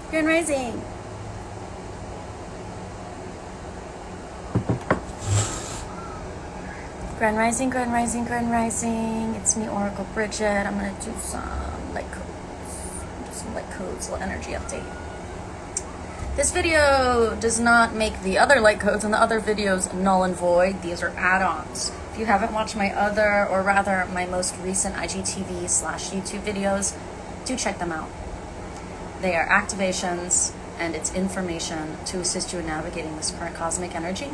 Grand Rising. Grand Rising, Grand Rising, Grand Rising. It's me, Oracle Brigette. I'm going to do some light codes. Do some light codes, little energy update. This video does not make the other light codes and the other videos null and void. These are add-ons. If you haven't watched my other, or rather my most recent IGTV/YouTube videos, do check them out. They are activations and it's information to assist you in navigating this current cosmic energy.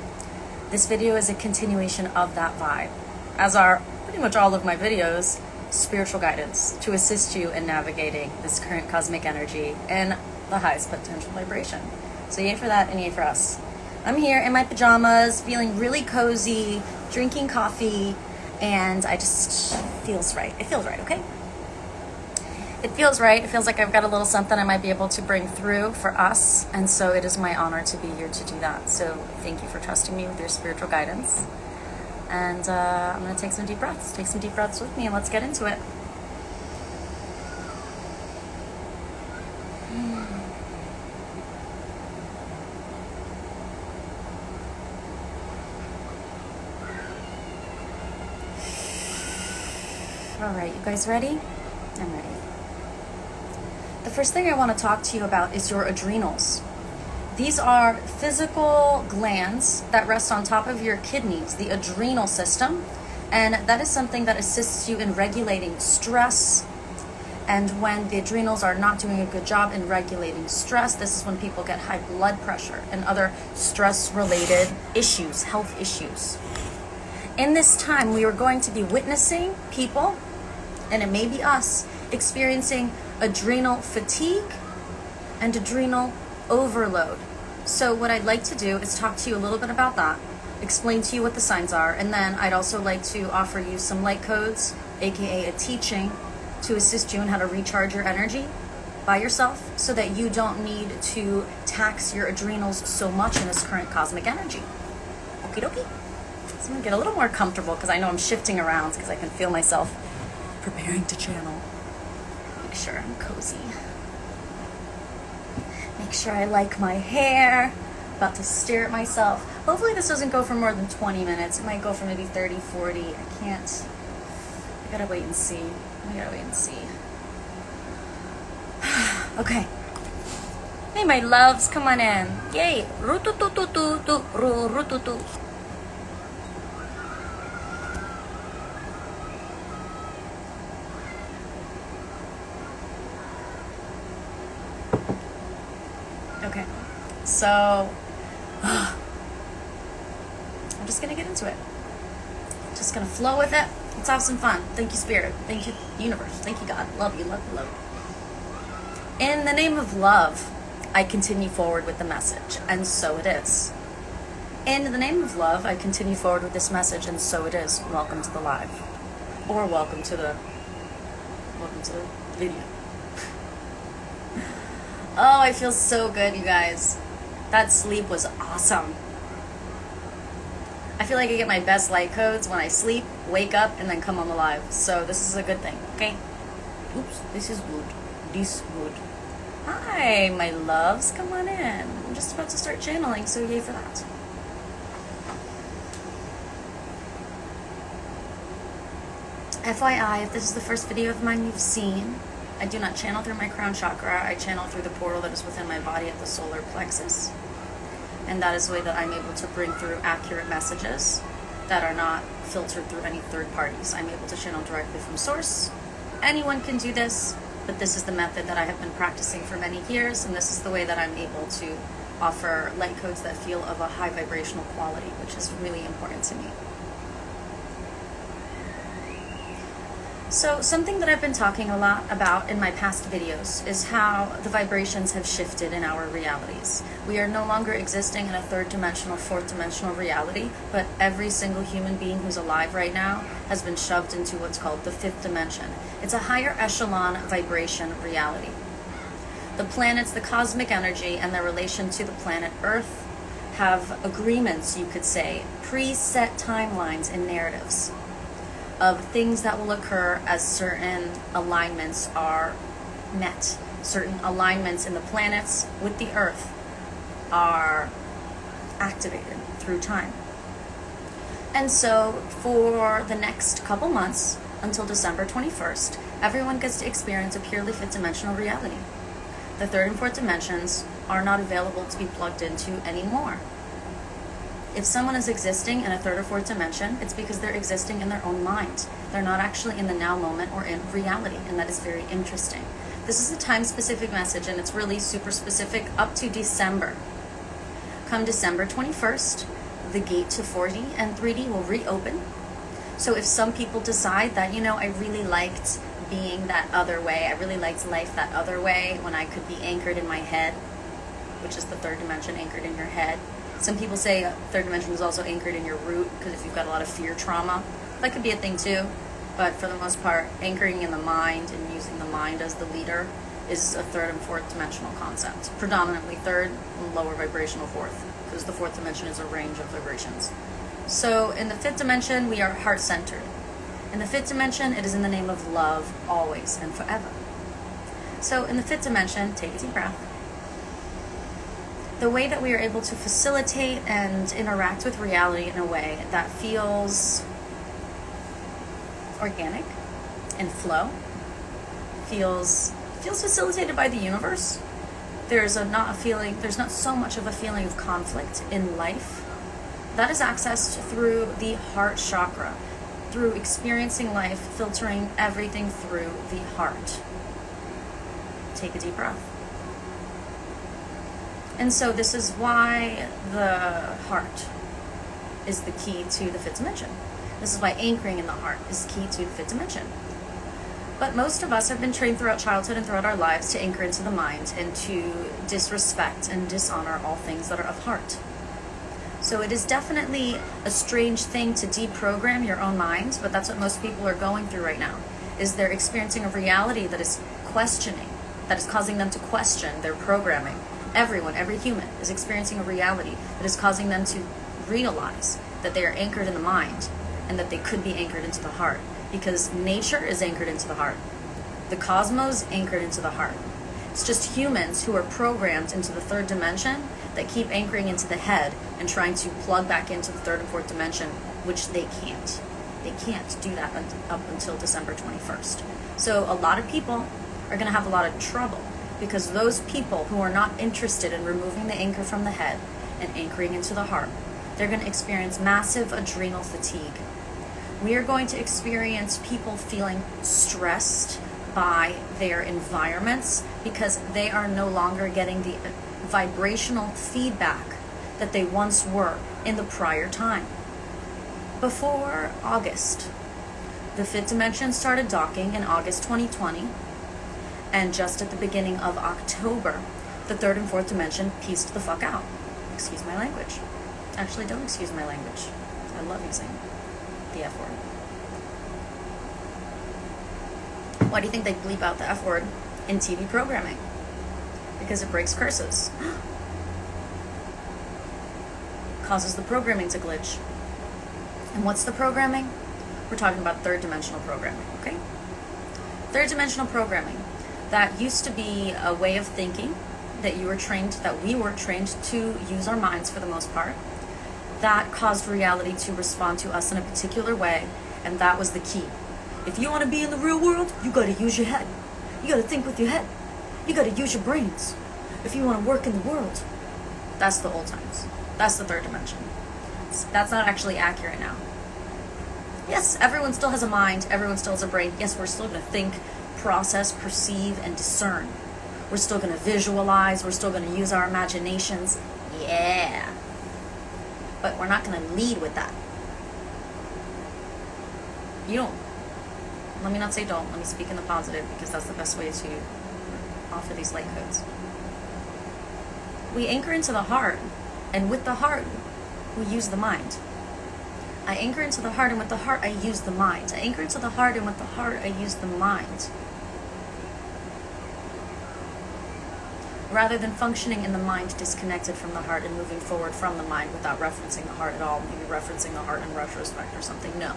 This video is a continuation of that vibe, as are pretty much all of my videos, spiritual guidance to assist you in navigating this current cosmic energy and the highest potential vibration. So yay for that and yay for us. I'm here in my pajamas, feeling really cozy, drinking coffee, and I just feels right. It feels right, okay? It feels right. It feels like I've got a little something I might be able to bring through for us, and so it is my honor to be here to do that. So thank you for trusting me with your spiritual guidance. And I'm going to take some deep breaths. Take some deep breaths with me, and let's get into it. All right, you guys ready? I'm ready. The first thing I want to talk to you about is your adrenals. These are physical glands that rest on top of your kidneys, the adrenal system, and that is something that assists you in regulating stress. And when the adrenals are not doing a good job in regulating stress, this is when people get high blood pressure and other stress-related issues, health issues. In this time, we are going to be witnessing people, and it may be us, experiencing adrenal fatigue and adrenal overload. So what I'd like to do is talk to you a little bit about that, explain to you what the signs are, and then I'd also like to offer you some light codes, aka a teaching, to assist you in how to recharge your energy by yourself so that you don't need to tax your adrenals so much in this current cosmic energy. Okie dokie. So I'm gonna get a little more comfortable because I know I'm shifting around because I can feel myself preparing to channel. Make sure I'm cozy. Make sure I like my hair. About to stare at myself. Hopefully this doesn't go for more than 20 minutes. It might go for maybe 30, 40. I can't. I gotta wait and see. Okay. Hey, my loves, come on in. Yay. Ru-tu-tu-tu-tu-tu. Okay, so I'm just gonna get into it. Just gonna flow with it. Let's have some fun. Thank you, Spirit. Thank you, Universe. Thank you, God. Love you, love you, love you. In the name of love, I continue forward with the message, and so it is. In the name of love, I continue forward with this message, and so it is. Welcome to the live, or welcome to the video. Oh, I feel so good, you guys. That sleep was awesome. I feel like I get my best light codes when I sleep, wake up, and then come on the live. So this is a good thing, okay? Oops, this is good. This good. Hi, my loves. Come on in. I'm just about to start channeling, so yay for that. FYI, if this is the first video of mine you've seen, I do not channel through my crown chakra. I channel through the portal that is within my body at the solar plexus. And that is the way that I'm able to bring through accurate messages that are not filtered through any third parties. I'm able to channel directly from source. Anyone can do this, but this is the method that I have been practicing for many years, and this is the way that I'm able to offer light codes that feel of a high vibrational quality, which is really important to me. So something that I've been talking a lot about in my past videos is how the vibrations have shifted in our realities. We are no longer existing in a third dimensional, fourth dimensional reality, but every single human being who's alive right now has been shoved into what's called the fifth dimension. It's a higher echelon vibration reality. The planets, the cosmic energy, and their relation to the planet Earth have agreements, you could say, preset timelines and narratives of things that will occur as certain alignments are met certain alignments in the planets with the earth are activated through time. And so for the next couple months, until December 21st, everyone gets to experience a purely fifth dimensional reality. The third and fourth dimensions are not available to be plugged into anymore. If someone is existing in a third or fourth dimension, it's because they're existing in their own mind. They're not actually in the now moment or in reality, and that is very interesting. This is a time-specific message, and it's really super specific up to December. Come December 21st, the gate to 4D and 3D will reopen. So if some people decide that, I really liked being that other way, I really liked life that other way when I could be anchored in my head, which is the third dimension, anchored in your head. Some people say third dimension is also anchored in your root, because if you've got a lot of fear trauma, that could be a thing too. But for the most part, anchoring in the mind and using the mind as the leader is a third and fourth dimensional concept. Predominantly third and lower vibrational fourth, because the fourth dimension is a range of vibrations. So in the fifth dimension, we are heart-centered. In the fifth dimension, it is in the name of love, always and forever. So in the fifth dimension, take a deep breath. The way that we are able to facilitate and interact with reality in a way that feels organic and flow, feels facilitated by the universe. There's not so much of a feeling of conflict in life. That is accessed through the heart chakra, through experiencing life, filtering everything through the heart. Take a deep breath. And so this is why the heart is the key to the fifth dimension. This is why anchoring in the heart is key to the fifth dimension. But most of us have been trained throughout childhood and throughout our lives to anchor into the mind and to disrespect and dishonor all things that are of heart. So it is definitely a strange thing to deprogram your own mind, but that's what most people are going through right now, is they're experiencing a reality that is questioning, that is causing them to question their programming. Everyone, every human is experiencing a reality that is causing them to realize that they are anchored in the mind and that they could be anchored into the heart, because nature is anchored into the heart. The cosmos anchored into the heart. It's just humans who are programmed into the third dimension that keep anchoring into the head and trying to plug back into the third and fourth dimension, which they can't. They can't do that up until December 21st. So a lot of people are going to have a lot of trouble, because those people who are not interested in removing the anchor from the head and anchoring into the heart, they're going to experience massive adrenal fatigue. We are going to experience people feeling stressed by their environments because they are no longer getting the vibrational feedback that they once were in the prior time. Before August, the fifth dimension started docking in August 2020, and just at the beginning of October, the third and fourth dimension pieced the fuck out. Excuse my language. Actually, don't excuse my language. I love using the F word. Why do you think they bleep out the F word in TV programming? Because it breaks curses. Causes the programming to glitch. And what's the programming? We're talking about third dimensional programming, okay? Third dimensional programming. That used to be a way of thinking that we were trained to use our minds for the most part. That caused reality to respond to us in a particular way, and that was the key. If you want to be in the real world, you got to use your head. You got to think with your head. You got to use your brains. If you want to work in the world, that's the old times. That's the third dimension. That's not actually accurate now. Yes, everyone still has a mind. Everyone still has a brain. Yes, we're still going to think, process, perceive, and discern. We're still going to visualize. We're still going to use our imaginations. Yeah. But we're not going to lead with that. You don't. Let me not say don't. Let me speak in the positive, because that's the best way to offer these light codes. We anchor into the heart, and with the heart, we use the mind. I anchor into the heart, and with the heart, I use the mind. I anchor into the heart, and with the heart, I use the mind. Rather than functioning in the mind disconnected from the heart and moving forward from the mind without referencing the heart at all, maybe referencing the heart in retrospect or something. No.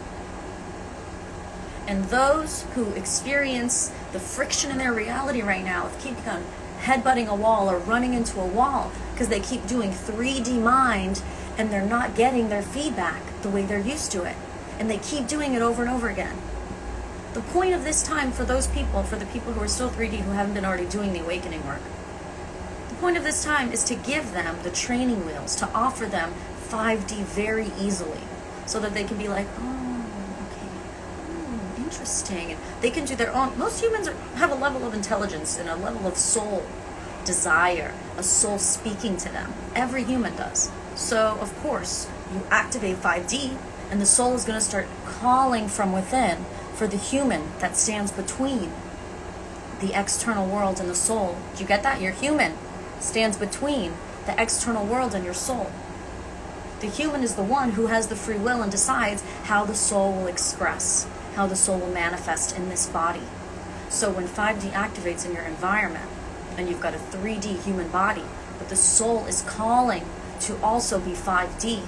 And those who experience the friction in their reality right now of keeping on headbutting a wall or running into a wall because they keep doing 3D mind and they're not getting their feedback the way they're used to it. And they keep doing it over and over again. The point of this time for those people, for the people who are still 3D, who haven't been already doing the awakening work, the point of this time is to give them the training wheels, to offer them 5D very easily, so that they can be like, oh, okay, interesting. And they can do their own. Most humans have a level of intelligence and a level of soul desire, a soul speaking to them. Every human does. So, of course, you activate 5D, and the soul is going to start calling from within for the human that stands between the external world and the soul. Do you get that? Your human stands between the external world and your soul. The human is the one who has the free will and decides how the soul will express, how the soul will manifest in this body. So when 5D activates in your environment, and you've got a 3D human body, but the soul is calling to also be 5D,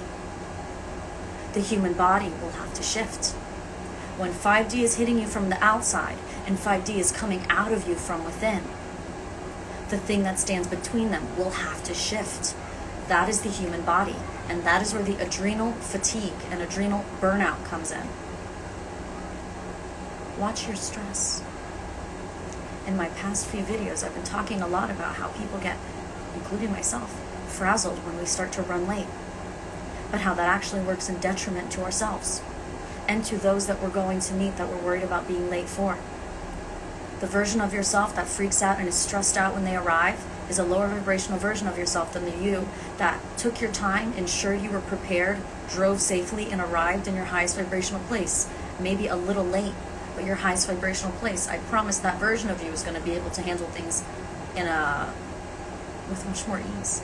the human body will have to shift. When 5D is hitting you from the outside and 5D is coming out of you from within, the thing that stands between them will have to shift. That is the human body, and that is where the adrenal fatigue and adrenal burnout comes in. Watch your stress. In my past few videos, I've been talking a lot about how people get, including myself, frazzled when we start to run late, but how that actually works in detriment to ourselves and to those that we're going to meet that we're worried about being late for. The version of yourself that freaks out and is stressed out when they arrive is a lower vibrational version of yourself than the you that took your time, ensured you were prepared, drove safely, and arrived in your highest vibrational place. Maybe a little late, but your highest vibrational place. I promise that version of you is going to be able to handle things with much more ease,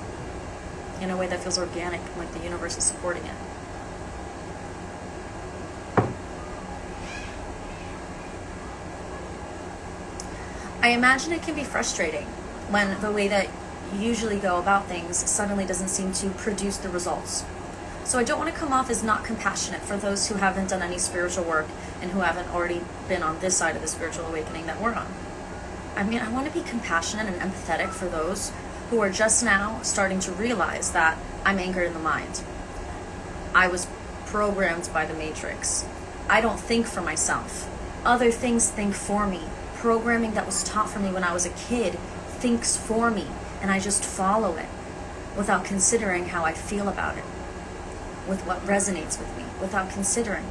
in a way that feels organic, like the universe is supporting it. I imagine it can be frustrating when the way that you usually go about things suddenly doesn't seem to produce the results. So I don't want to come off as not compassionate for those who haven't done any spiritual work and who haven't already been on this side of the spiritual awakening that we're on. I mean, I want to be compassionate and empathetic for those who are just now starting to realize that I'm anchored in the mind. I was programmed by the matrix. I don't think for myself. Other things think for me. Programming that was taught for me when I was a kid thinks for me, and I just follow it without considering how I feel about it, with what resonates with me, without considering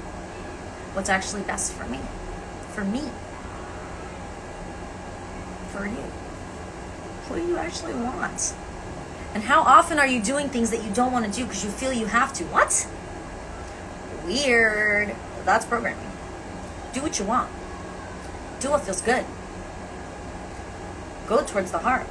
what's actually best for me, for you. What do you actually want? And how often are you doing things that you don't want to do because you feel you have to? What? Weird. That's programming. Do what you want. Do what feels good. Go towards the heart.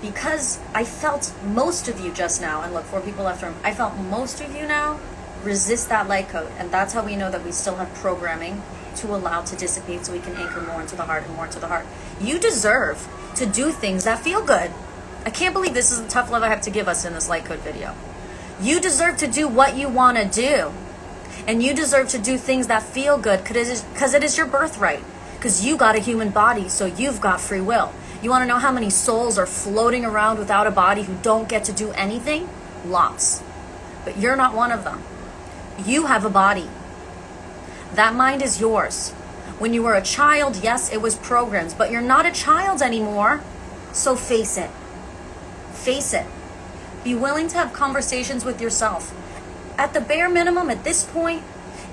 Because I felt most of you just now, and look, 4 people left room, I felt most of you now resist that light code. And that's how we know that we still have programming to allow to dissipate so we can anchor more into the heart and more into the heart. You deserve to do things that feel good. I can't believe this is the tough love I have to give us in this light code video. You deserve to do what you want to do. And you deserve to do things that feel good because it is your birthright. Because you got a human body, so you've got free will. You want to know how many souls are floating around without a body who don't get to do anything? Lots. But you're not one of them. You have a body. That mind is yours. When you were a child, yes, it was programmed, but you're not a child anymore. So face it. Face it. Be willing to have conversations with yourself. At the bare minimum, at this point,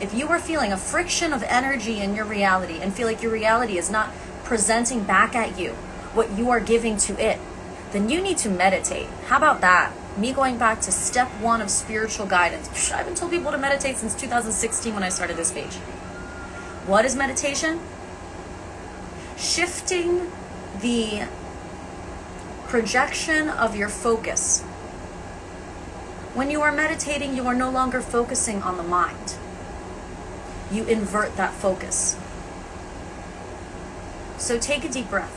if you are feeling a friction of energy in your reality and feel like your reality is not presenting back at you what you are giving to it, then you need to meditate. How about that? Me going back to step 1 of spiritual guidance. I've been told people to meditate since 2016 when I started this page. What is meditation? Shifting the projection of your focus. When you are meditating, you are no longer focusing on the mind. You invert that focus. So take a deep breath.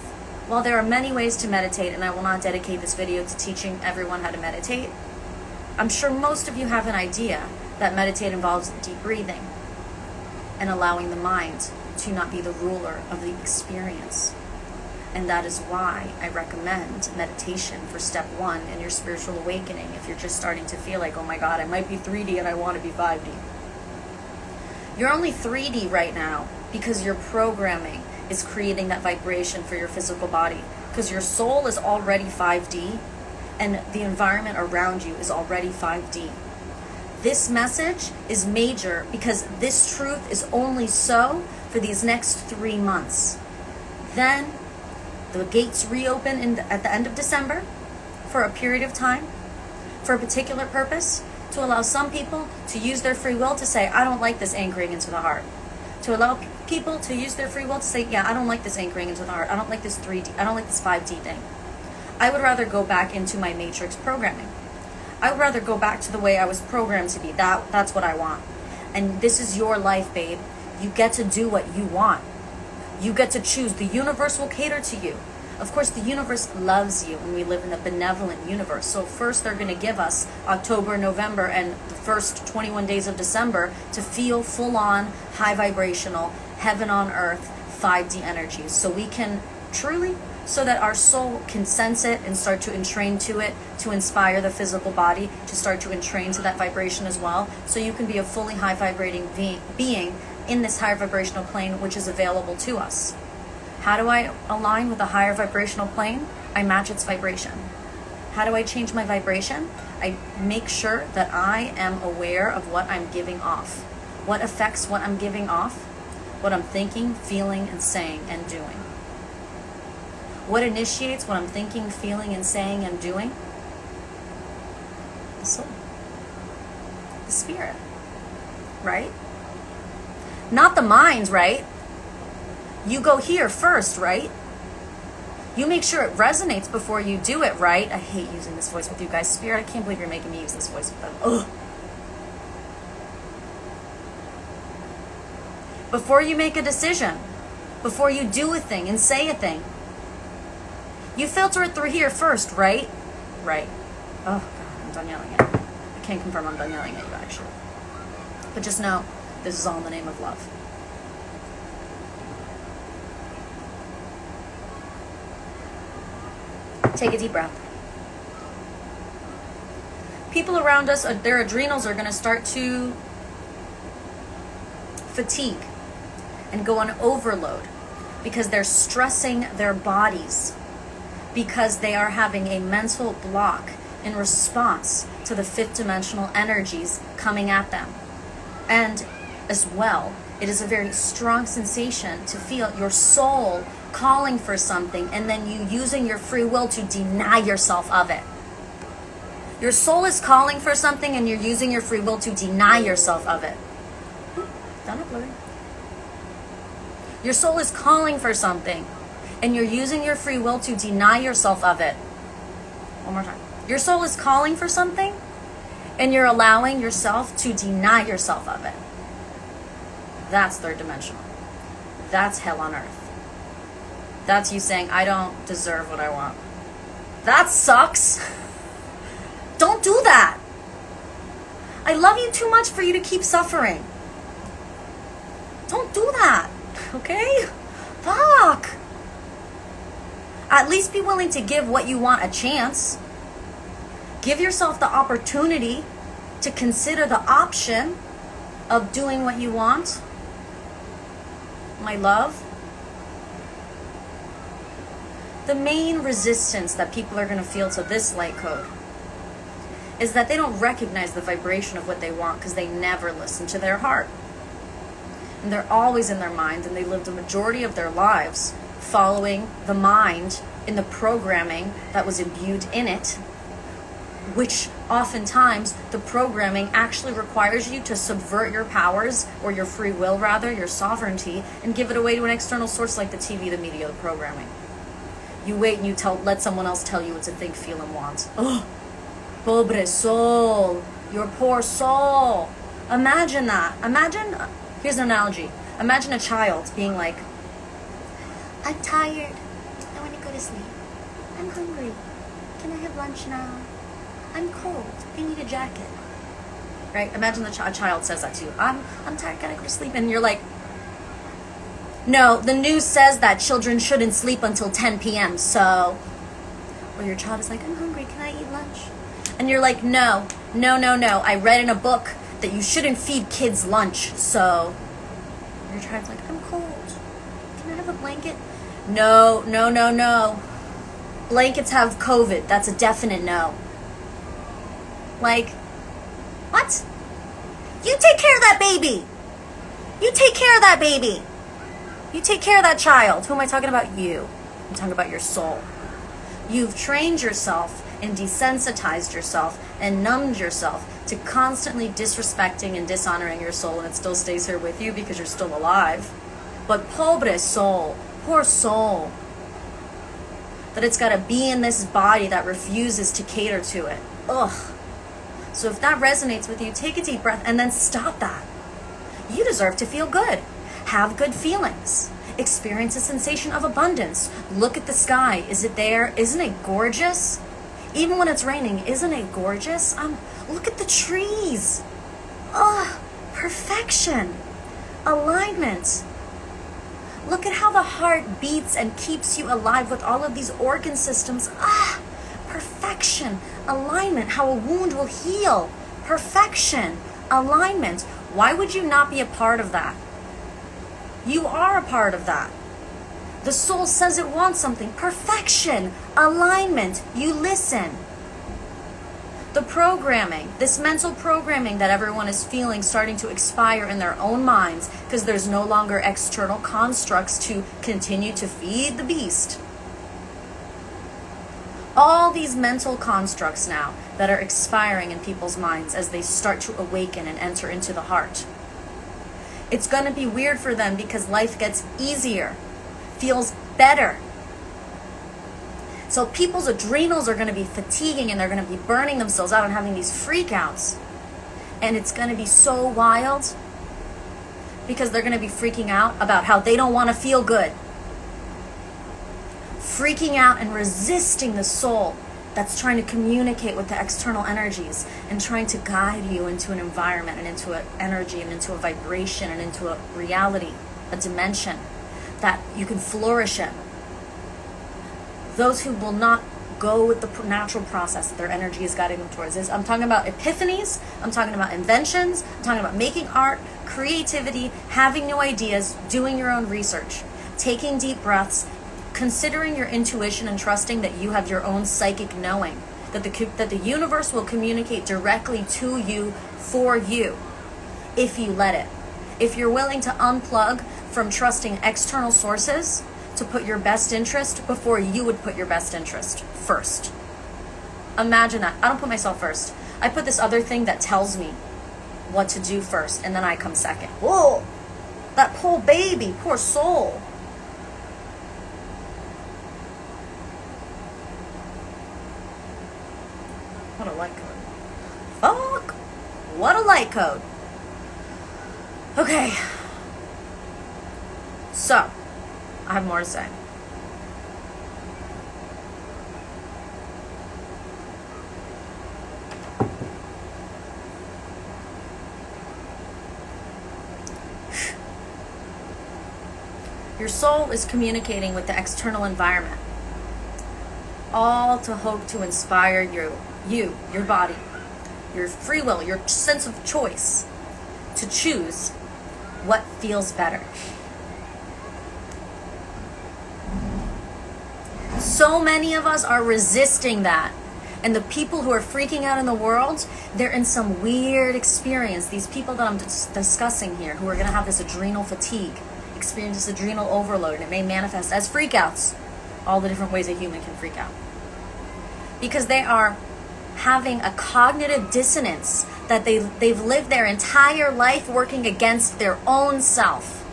While there are many ways to meditate, and I will not dedicate this video to teaching everyone how to meditate, I'm sure most of you have an idea that meditate involves deep breathing. and allowing the mind to not be the ruler of the experience. And that is why I recommend meditation for step 1 in your spiritual awakening if you're just starting to feel like, oh my God, I might be 3D and I want to be 5D. You're only 3D right now because your programming is creating that vibration for your physical body, because your soul is already 5D and the environment around you is already 5D. This message is major because this truth is only so for these next 3 months. Then the gates reopen at the end of December for a period of time, for a particular purpose, to allow some people to use their free will to say, I don't like this anchoring into the heart. To allow people to use their free will to say, yeah, I don't like this anchoring into the heart. I don't like this 3D. I don't like this 5D thing. I would rather go back into my matrix programming. I would rather go back to the way I was programmed to be. That's what I want. And this is your life, babe. You get to do what you want. You get to choose. The universe will cater to you. Of course, the universe loves you, and we live in a benevolent universe. So first they're going to give us October, November, and the first 21 days of December to feel full-on, high vibrational, heaven on earth, 5D energies. So we can truly, so that our soul can sense it and start to entrain to it, to inspire the physical body to start to entrain to that vibration as well. So you can be a fully high vibrating being in this higher vibrational plane, which is available to us. How do I align with a higher vibrational plane? I match its vibration. How do I change my vibration? I make sure that I am aware of what I'm giving off. What affects what I'm giving off? What I'm thinking, feeling, and saying and doing. What initiates what I'm thinking, feeling, and saying and doing? The soul. The spirit. Right? Not the mind, right? You go here first, right? You make sure it resonates before you do it, right? I hate using this voice with you guys. Spirit, I can't believe you're making me use this voice with them. Ugh. Before you make a decision, before you do a thing and say a thing, you filter it through here first, right? Right. Oh, God, I'm done yelling at you. I can't confirm I'm done yelling at you, actually. But just know, this is all in the name of love. Take a deep breath. People around us, their adrenals are going to start to fatigue and go on overload because they're stressing their bodies, because they are having a mental block in response to the fifth dimensional energies coming at them. And as well, it is a very strong sensation to feel your soul calling for something and then you using your free will to deny yourself of it. Your soul is calling for something and you're using your free will to deny yourself of it. Done uploading. Your soul is calling for something and you're using your free will to deny yourself of it. One more time. Your soul is calling for something and you're allowing yourself to deny yourself of it. That's third dimensional. That's hell on earth. That's you saying, I don't deserve what I want. That sucks. Don't do that. I love you too much for you to keep suffering. Don't do that, okay? Fuck. At least be willing to give what you want a chance. Give yourself the opportunity to consider the option of doing what you want. My love. The main resistance that people are going to feel to this light code is that they don't recognize the vibration of what they want because they never listen to their heart. And they're always in their mind, and they live the majority of their lives following the mind in the programming that was imbued in it, which oftentimes the programming actually requires you to subvert your powers, or your free will rather, your sovereignty, and give it away to an external source like the TV, the media, the programming. You wait and you let someone else tell you what to think, feel, and want. Oh, pobre soul, your poor soul. Imagine that. Imagine, here's an analogy. Imagine a child being like, I'm tired. I want to go to sleep. I'm hungry. Can I have lunch now? I'm cold. I need a jacket. Right? Imagine a child says that to you. I'm tired. Can I go to sleep? And you're like, No, the news says that children shouldn't sleep until 10 p.m. So, or your child is like, I'm hungry, can I eat lunch? And you're like, no. I read in a book that you shouldn't feed kids lunch. So, your child's like, I'm cold. Can I have a blanket? No. Blankets have COVID. That's a definite no. Like, what? You take care of that baby. You take care of that baby. You take care of that child. Who am I talking about? You. I'm talking about your soul. You've trained yourself and desensitized yourself and numbed yourself to constantly disrespecting and dishonoring your soul, and it still stays here with you because you're still alive. But pobre soul, poor soul, that it's got to be in this body that refuses to cater to it. Ugh. So if that resonates with you, take a deep breath and then stop that. You deserve to feel good. Have good feelings. Experience a sensation of abundance. Look at the sky. Is it there? Isn't it gorgeous? Even when it's raining, isn't it gorgeous? Look at the trees. Ugh, perfection. Alignment. Look at how the heart beats and keeps you alive with all of these organ systems. Ah, perfection. Alignment. How a wound will heal. Perfection. Alignment. Why would you not be a part of that? You are a part of that. The soul says it wants something. Perfection. Alignment. You listen. The programming, this mental programming that everyone is feeling starting to expire in their own minds because there's no longer external constructs to continue to feed the beast. All these mental constructs now that are expiring in people's minds as they start to awaken and enter into the heart. It's going to be weird for them because life gets easier, feels better. So people's adrenals are going to be fatiguing and they're going to be burning themselves out and having these freakouts. And it's going to be so wild because they're going to be freaking out about how they don't want to feel good. Freaking out and resisting the soul that's trying to communicate with the external energies and trying to guide you into an environment and into an energy and into a vibration and into a reality, a dimension that you can flourish in. Those who will not go with the natural process that their energy is guiding them towards. I'm talking about epiphanies, I'm talking about inventions, I'm talking about making art, creativity, having new ideas, doing your own research, taking deep breaths, considering your intuition and trusting that you have your own psychic knowing, that the universe will communicate directly to you for you if you let it. If you're willing to unplug from trusting external sources to put your best interest before you would put your best interest first. Imagine that. I don't put myself first. I put this other thing that tells me what to do first, and then I come second. Whoa! That poor baby, poor soul. What a light code. Fuck! What a light code. Okay. So, I have more to say. Your soul is communicating with the external environment, all to hope to inspire your body, your free will, your sense of choice to choose what feels better. So many of us are resisting that. And the people who are freaking out in the world, they're in some weird experience. These people that I'm discussing here, who are going to have this adrenal fatigue, experience this adrenal overload, and it may manifest as freakouts. All the different ways a human can freak out. Because they are having a cognitive dissonance that they've lived their entire life working against their own self.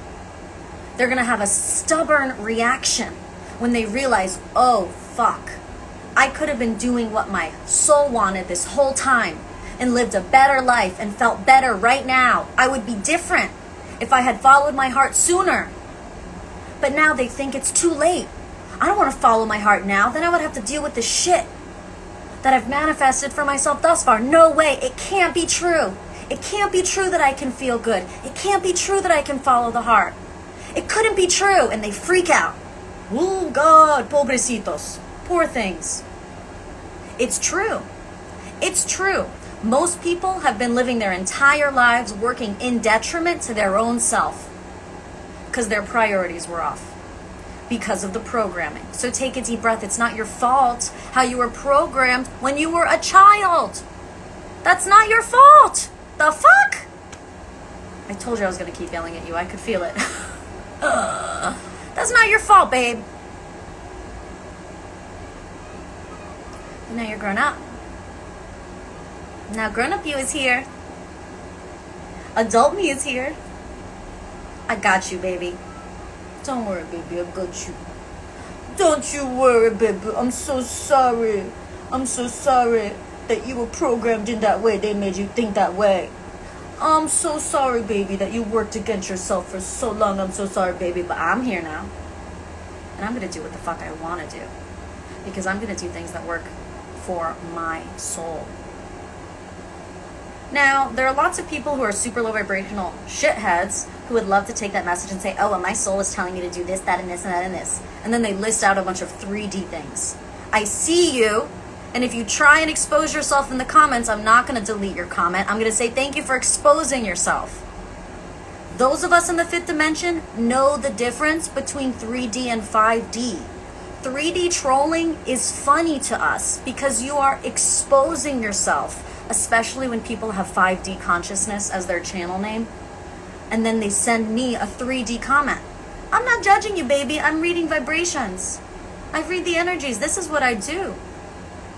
They're going to have a stubborn reaction when they realize, oh, fuck, I could have been doing what my soul wanted this whole time and lived a better life and felt better right now. I would be different if I had followed my heart sooner. But now they think it's too late. I don't want to follow my heart now. Then I would have to deal with the shit that I've manifested for myself thus far. No way. It can't be true. It can't be true that I can feel good. It can't be true that I can follow the heart. It couldn't be true. And they freak out. Oh, God, pobrecitos. Poor things. It's true. It's true. Most people have been living their entire lives working in detriment to their own self because their priorities were off because of the programming. So take a deep breath. It's not your fault how you were programmed when you were a child. That's not your fault. The fuck? I told you I was going to keep yelling at you. I could feel it. That's not your fault, babe. Now you're grown up. Now grown up you is here. Adult me is here. I got you, baby. Don't worry, baby. I got you. Don't you worry, baby. I'm so sorry. I'm so sorry that you were programmed in that way. They made you think that way. I'm so sorry, baby, that you worked against yourself for so long. I'm so sorry, baby, but I'm here now. And I'm going to do what the fuck I want to do. Because I'm going to do things that work for my soul. Now, there are lots of people who are super low vibrational shitheads who would love to take that message and say, oh, well, my soul is telling me to do this, that, and this, and that, and this. And then they list out a bunch of 3D things. I see you. And if you try and expose yourself in the comments, I'm not going to delete your comment. I'm going to say thank you for exposing yourself. Those of us in the fifth dimension know the difference between 3D and 5D. 3D trolling is funny to us because you are exposing yourself, especially when people have 5D consciousness as their channel name. And then they send me a 3D comment. I'm not judging you, baby. I'm reading vibrations. I read the energies. This is what I do.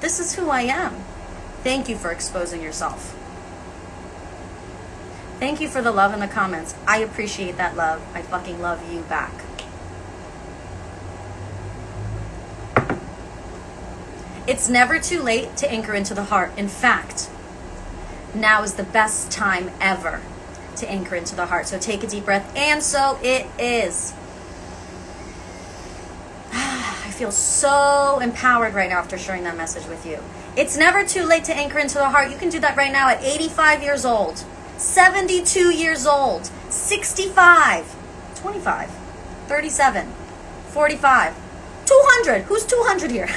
This is who I am. Thank you for exposing yourself. Thank you for the love in the comments. I appreciate that love. I fucking love you back. It's never too late to anchor into the heart. In fact, now is the best time ever to anchor into the heart. So take a deep breath, and so it is. I feel so empowered right now after sharing that message with you. It's never too late to anchor into the heart. You can do that right now at 85 years old, 72 years old, 65, 25, 37, 45, 200. Who's 200 here?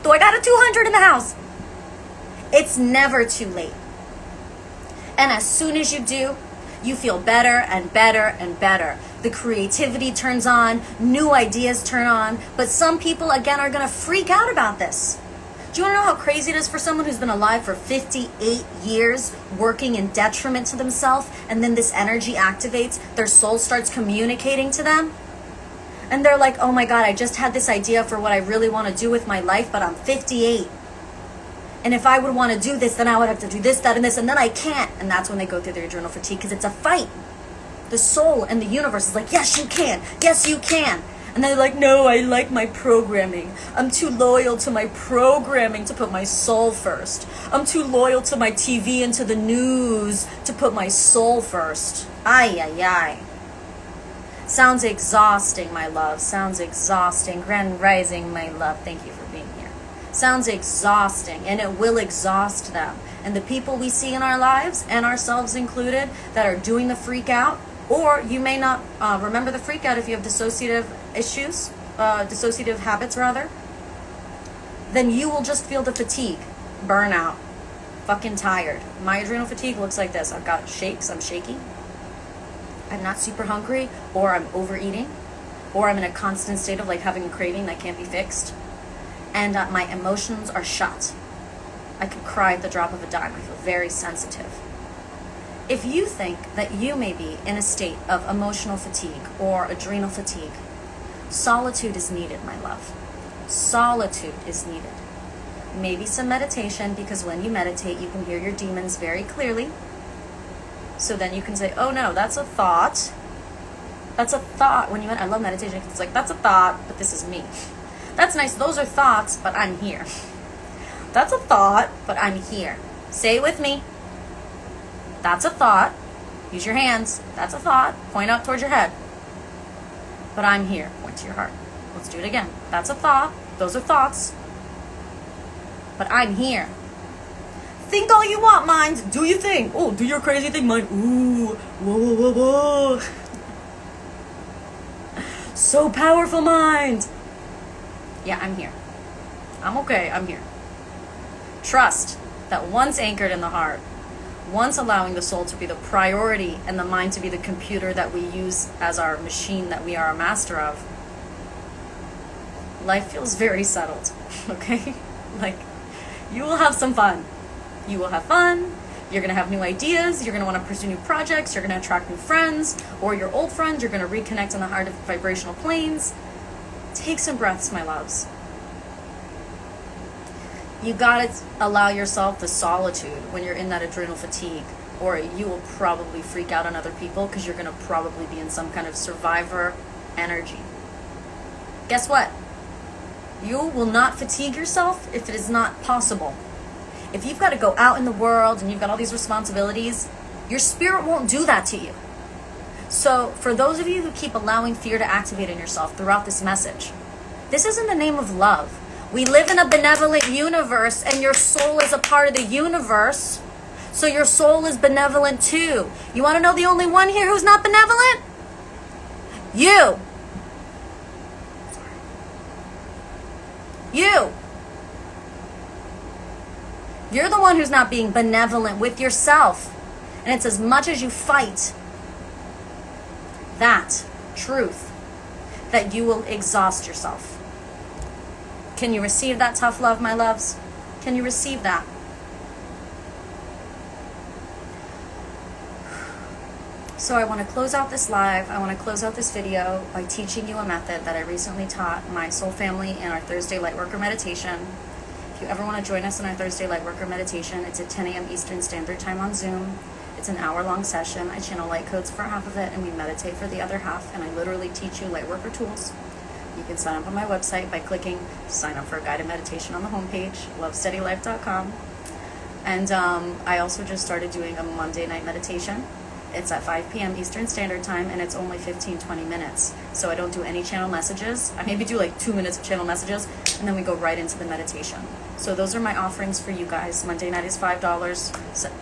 Do I got a 200 in the house? It's never too late. And as soon as you do, you feel better and better and better. The creativity turns on, new ideas turn on, but some people, again, are going to freak out about this. Do you want to know how crazy it is for someone who's been alive for 58 years, working in detriment to themselves, and then this energy activates, their soul starts communicating to them? And they're like, oh my God, I just had this idea for what I really want to do with my life, but I'm 58. And if I would want to do this, then I would have to do this, that, and this, and then I can't. And that's when they go through their adrenal fatigue, because it's a fight. The soul and the universe is like, yes, you can. Yes, you can. And they're like, no, I like my programming. I'm too loyal to my programming to put my soul first. I'm too loyal to my TV and to the news to put my soul first. Ay, ay, ay. Sounds exhausting, my love. Sounds exhausting. Grand rising, my love. Thank you for being here. Sounds exhausting, and it will exhaust them. And the people we see in our lives, and ourselves included, that are doing the freak out, or you may not remember the freak out if you have dissociative issues, dissociative habits rather, then you will just feel the fatigue, burnout, fucking tired. My adrenal fatigue looks like this. I've got shakes, I'm shaky. I'm not super hungry, or I'm overeating, or I'm in a constant state of like having a craving that can't be fixed. And my emotions are shut. I can cry at the drop of a dime. I feel very sensitive. If you think that you may be in a state of emotional fatigue or adrenal fatigue, solitude is needed, my love. Solitude is needed. Maybe some meditation, because when you meditate, you can hear your demons very clearly. So then you can say, oh no, that's a thought. That's a thought. When I love meditation, it's like, that's a thought, but this is me. That's nice. Those are thoughts, but I'm here. That's a thought, but I'm here. Say it with me. That's a thought. Use your hands. That's a thought. Point out towards your head. But I'm here. Point to your heart. Let's do it again. That's a thought. Those are thoughts. But I'm here. Think all you want, mind. Do your thing. Oh, do your crazy thing, mind. Ooh. Whoa, whoa, whoa, whoa. so powerful, mind. Yeah, I'm here. I'm okay, I'm here. Trust that once anchored in the heart, once allowing the soul to be the priority and the mind to be the computer that we use as our machine that we are a master of, life feels very settled, okay? Like, you will have some fun. You will have fun. You're going to have new ideas. You're going to want to pursue new projects. You're going to attract new friends or your old friends. You're going to reconnect in the heart of vibrational planes. Take some breaths, my loves. You got to allow yourself the solitude when you're in that adrenal fatigue, or you will probably freak out on other people because you're going to probably be in some kind of survivor energy. Guess what? You will not fatigue yourself if it is not possible. If you've got to go out in the world and you've got all these responsibilities, your spirit won't do that to you. So for those of you who keep allowing fear to activate in yourself throughout this message, this is in the name of love. We live in a benevolent universe, and your soul is a part of the universe, so your soul is benevolent too. You want to know the only one here who's not benevolent? You. You. You're the one who's not being benevolent with yourself. And it's as much as you fight that truth that you will exhaust yourself. Can you receive that tough love, my loves? Can you receive that? So I want to close out this live. I want to close out this video by teaching you a method that I recently taught my soul family in our Thursday Lightworker meditation. If you ever want to join us in our Thursday Lightworker meditation, it's at 10 a.m. Eastern Standard Time on Zoom. It's an hour-long session. I channel light codes for half of it, and we meditate for the other half, and I literally teach you Lightworker tools. You can sign up on my website by clicking sign up for a guided meditation on the homepage, lovesteadylife.com. And I also just started doing a Monday night meditation. It's at 5 p.m. Eastern Standard Time, and it's only 15-20 minutes. So I don't do any channel messages. I maybe do like 2 minutes of channel messages, and then we go right into the meditation. So those are my offerings for you guys. Monday night is $5.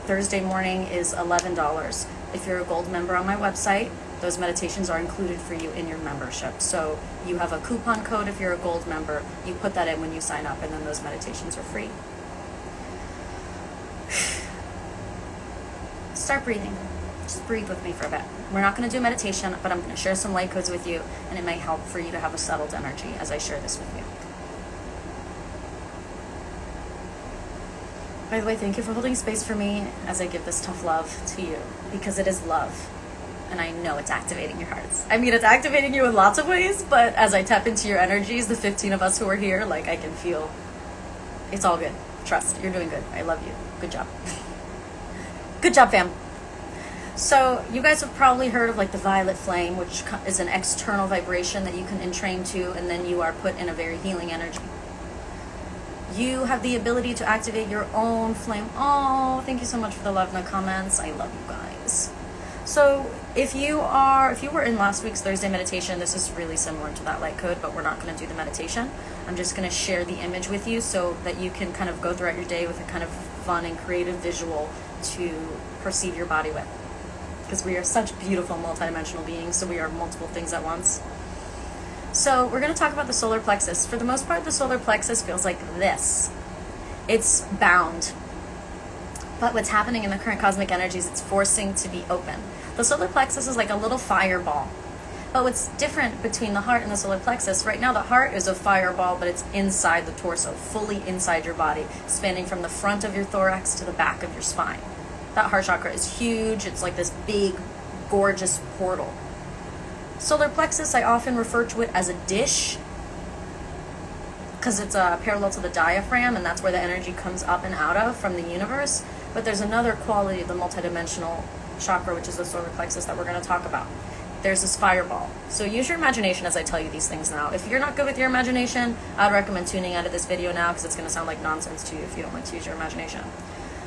Thursday morning is $11. If you're a gold member on my website, those meditations are included for you in your membership. So you have a coupon code if you're a gold member. You put that in when you sign up, and then those meditations are free. Start breathing. Just breathe with me for a bit. We're not going to do meditation, but I'm going to share some light codes with you, and it may help for you to have a settled energy as I share this with you. By the way, thank you for holding space for me as I give this tough love to you, because it is love, and I know it's activating your hearts. I mean, it's activating you in lots of ways, but as I tap into your energies, the 15 of us who are here, like, I can feel it's all good. Trust, you're doing good. I love you. Good job. Good job, fam. So you guys have probably heard of like the violet flame, which is an external vibration that you can entrain to, and then you are put in a very healing energy. You have the ability to activate your own flame. Oh, thank you so much for the love in the comments. I love you guys. So if you were in last week's Thursday meditation, this is really similar to that light code, but we're not going to do the meditation. I'm just going to share the image with you so that you can kind of go throughout your day with a kind of fun and creative visual to perceive your body with. Because we are such beautiful multidimensional beings, so we are multiple things at once. So we're going to talk about the solar plexus. For the most part, the solar plexus feels like this. It's bound. But what's happening in the current cosmic energies, it's forcing to be open. The solar plexus is like a little fireball. But what's different between the heart and the solar plexus, right now the heart is a fireball, but it's inside the torso, fully inside your body, spanning from the front of your thorax to the back of your spine. That heart chakra is huge. It's like this big, gorgeous portal. Solar plexus, I often refer to it as a dish because it's parallel to the diaphragm, and that's where the energy comes up and out of from the universe. But there's another quality of the multidimensional chakra, which is the solar plexus, that we're going to talk about. There's this fireball. So use your imagination as I tell you these things now. If you're not good with your imagination, I'd recommend tuning out of this video now because it's going to sound like nonsense to you if you don't like to use your imagination.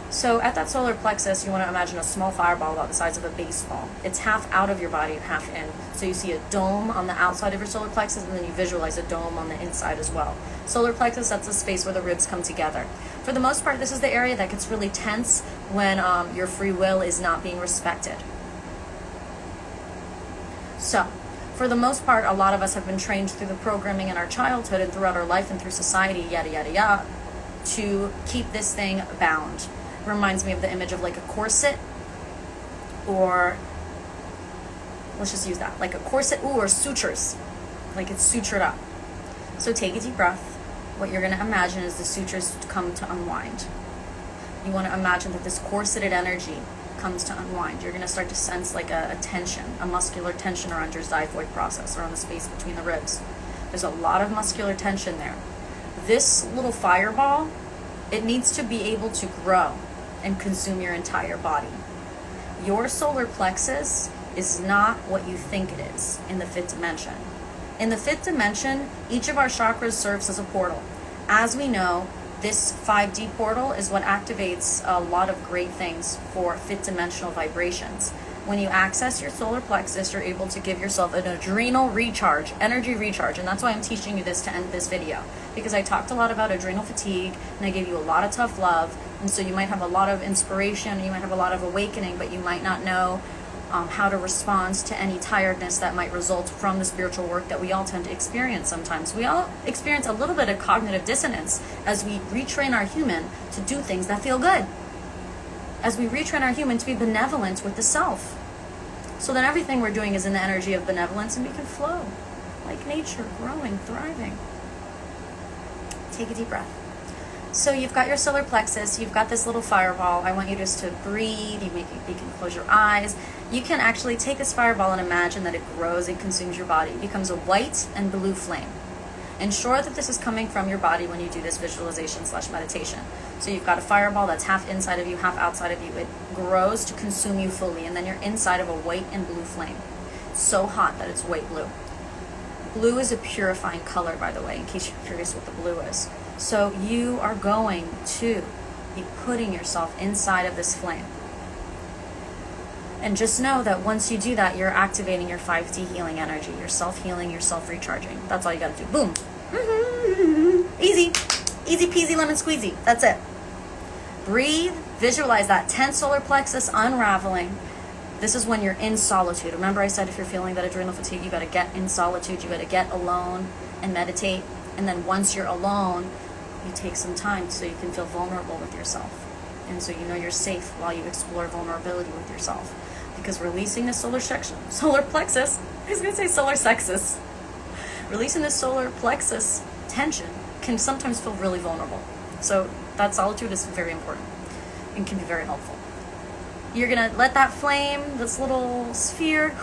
So at that solar plexus, you want to imagine a small fireball about the size of a baseball. It's half out of your body and half in. So you see a dome on the outside of your solar plexus, and then you visualize a dome on the inside as well. Solar plexus, that's the space where the ribs come together. For the most part, this is the area that gets really tense when your free will is not being respected. So For the most part, a lot of us have been trained through the programming in our childhood and throughout our life and through society, yada, yada, yada, to keep this thing bound. Reminds me of the image of like a corset, or let's just use that, like a corset, or sutures, like it's sutured up. So take a deep breath. What you're going to imagine is the sutures come to unwind. You want to imagine that this corseted energy comes to unwind. You're going to start to sense like a tension, a muscular tension around your xiphoid process, around the space between the ribs. There's a lot of muscular tension there. This little fireball, it needs to be able to grow and consume your entire body. Your solar plexus is not what you think it is in the fifth dimension. In the fifth dimension, each of our chakras serves as a portal. As we know, this 5D portal is what activates a lot of great things for fifth dimensional vibrations. When you access your solar plexus, you're able to give yourself an adrenal recharge, energy recharge. And that's why I'm teaching you this to end this video, because I talked a lot about adrenal fatigue and I gave you a lot of tough love. And so you might have a lot of inspiration, you might have a lot of awakening, but you might not know how to respond to any tiredness that might result from the spiritual work that we all tend to experience sometimes. We all experience a little bit of cognitive dissonance as we retrain our human to do things that feel good. As we retrain our human to be benevolent with the self. So then everything we're doing is in the energy of benevolence and we can flow like nature, growing, thriving. Take a deep breath. So you've got your solar plexus, you've got this little fireball. I want you just to breathe. You can close your eyes. You can actually take this fireball and imagine that it grows and consumes your body. It becomes a white and blue flame. Ensure that this is coming from your body when you do this visualization / meditation. So you've got a fireball that's half inside of you, half outside of you. It grows to consume you fully, and then you're inside of a white and blue flame. So hot that it's white blue. Blue is a purifying color, by the way, in case you're curious what the blue is. So you are going to be putting yourself inside of this flame. And just know that once you do that, you're activating your 5D healing energy, your self-healing, your self-recharging. That's all you got to do. Boom. Easy. Easy peasy lemon squeezy. That's it. Breathe. Visualize that 10th solar plexus unraveling. This is when you're in solitude. Remember I said if you're feeling that adrenal fatigue, you got to get in solitude. You got to get alone and meditate. And then once you're alone, you take some time so you can feel vulnerable with yourself. And so you know you're safe while you explore vulnerability with yourself. Because releasing the solar plexus, I was going to say solar sexus. Releasing the solar plexus tension can sometimes feel really vulnerable. So that solitude is very important and can be very helpful. You're going to let that flame, this little sphere,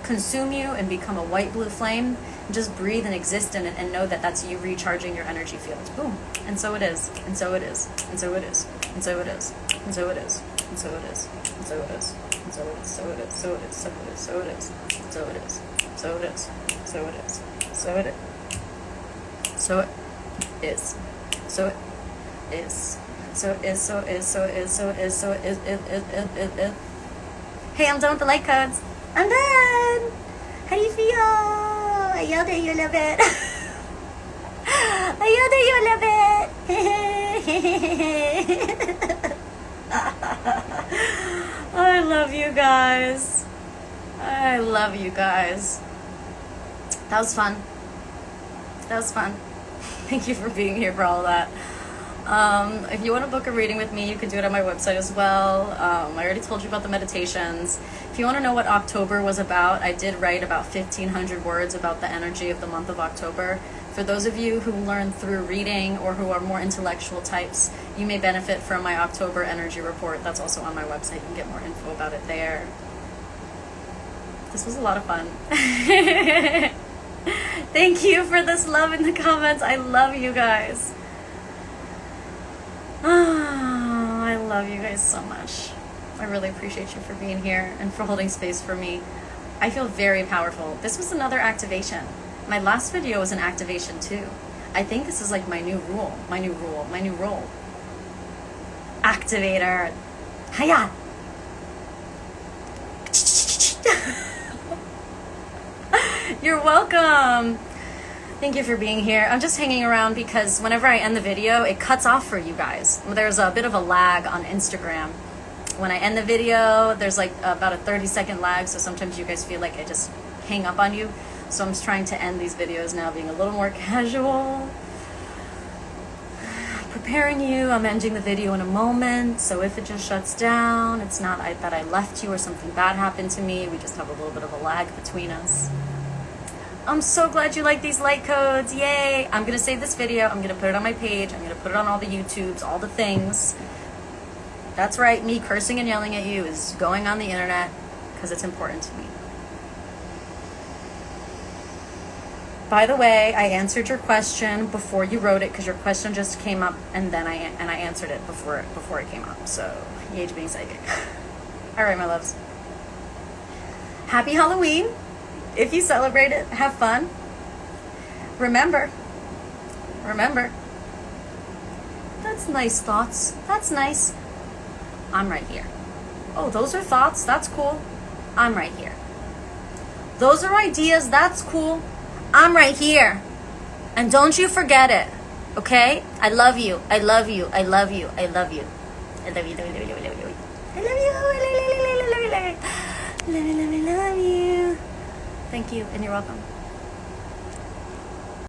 consume you and become a white-blue flame. Just breathe and exist in it and know that that's you recharging your energy fields. Boom. And so it is. And so it is. And so it is. And so it is. And so it is. And so it is. And so it is. And so it is. So it is. So it is. So it is. So it is. So it is. So it is. So it is. So it is. So it is. So it is. So it is. So it is. So it is. So it is. So it is. Hey, I'm done with the light codes. I'm done. How do you feel? I yelled at you a little bit. I yelled at you a little bit. I love you guys. I love you guys. That was fun. That was fun. Thank you for being here for all of that. If you want to book a reading with me, you can do it on my website as well. I already told you about the meditations. If you want to know what October was about, I did write about 1,500 words about the energy of the month of October. For those of you who learn through reading or who are more intellectual types, you may benefit from my October energy report. That's also on my website. You can get more info about it there. This was a lot of fun. Thank you for this love in the comments. I love you guys. Oh, I love you guys so much. I really appreciate you for being here and for holding space for me. I feel very powerful. This was another activation. My last video was an activation too. I think this is like my new role. Activator. Hiya! You're welcome. Thank you for being here. I'm just hanging around because whenever I end the video, it cuts off for you guys. There's a bit of a lag on Instagram. When I end the video, there's like about a 30-second lag, so sometimes you guys feel like I just hang up on you. So I'm just trying to end these videos now being a little more casual. Preparing you, I'm ending the video in a moment. So if it just shuts down, it's not that I left you or something bad happened to me. We just have a little bit of a lag between us. I'm so glad you like these light codes. Yay! I'm going to save this video. I'm going to put it on my page. I'm going to put it on all the YouTubes, all the things. That's right. Me cursing and yelling at you is going on the internet because it's important to me. By the way, I answered your question before you wrote it because your question just came up, and then I answered it before it came up. So, yay to being psychic. All right, my loves. Happy Halloween. If you celebrate it, have fun. Remember, that's nice thoughts. That's nice. I'm right here. Oh, those are thoughts. That's cool. I'm right here. Those are ideas. That's cool. I'm right here. And don't you forget it. Okay? I love you. I love you. I love you. I love you. I love you. I love you. I love you. I love you. I love you. I love you. I love you. Love you. Love you. Love you. Thank you, and you're welcome.